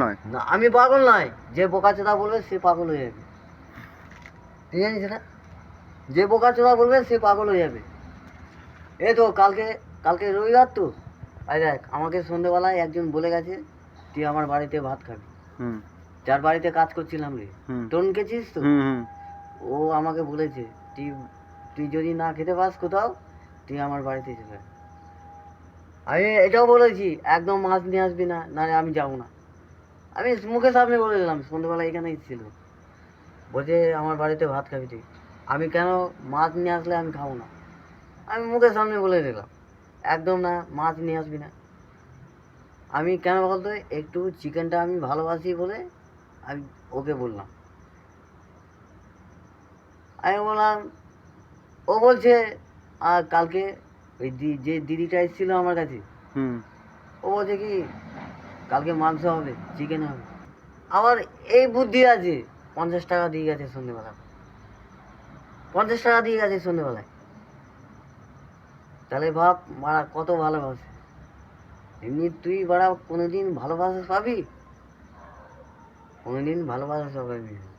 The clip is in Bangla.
নয়। না আমি পাগল নয়, যে বোকাচোদা বলবে সে পাগল হয়ে যাবে। তুই জানিস না, যে বোকাচোদা বলবে সে পাগল হয়ে যাবে। এই তো কালকে কালকে রবিবার তো, আই দেখ আমাকে সন্ধ্যেবেলায় একজন বলে গেছে তুই আমার বাড়িতে ভাত খাবি। হুম যার বাড়িতে কাজ করছিলাম রে, হুম তরুণকে চিনিস তো? হুম হুম ও আমাকে বলেছে তুই তুই যদি না খেতে পাস কোথাও, তুই আমার বাড়িতে চলে আয়। আমি এটাও বলেছি একদম মাছ নিয়ে আসবি না, নাহলে আমি যাবো না। আমি মুখের সামনে বলে দিলাম, সন্ধ্যেবেলা এখানেই ছিল, বলছে আমার বাড়িতে ভাত খাবি তুই। আমি কেন, মাছ নিয়ে আসলে আমি খাবো না। আমি মুখের সামনে বলে দিলাম একদম না, মাছ নিয়ে আসবি না। আমি কেন বলতো, একটু চিকেনটা আমি ভালোবাসি বলে আমি ওকে বললাম। আমি বললাম, ও বলছে আর কালকে ওই যে দিদিটা এসেছিলো আমার কাছে, হুম ও বলছে কি কালকে মাংস হবে, চিকেন হবে। আমার এই বুদ্ধি আছে, 50 টাকা দিয়ে গেছে সন্ধ্যেবেলা, 50 টাকা দিয়ে গেছে সন্ধ্যেবেলায়। তাহলে ভাব মারা কত ভালোবাসে। এমনি তুই বাড়া কোনোদিন ভালোবাসা পাবি? কোনোদিন ভালোবাসা পাবি না।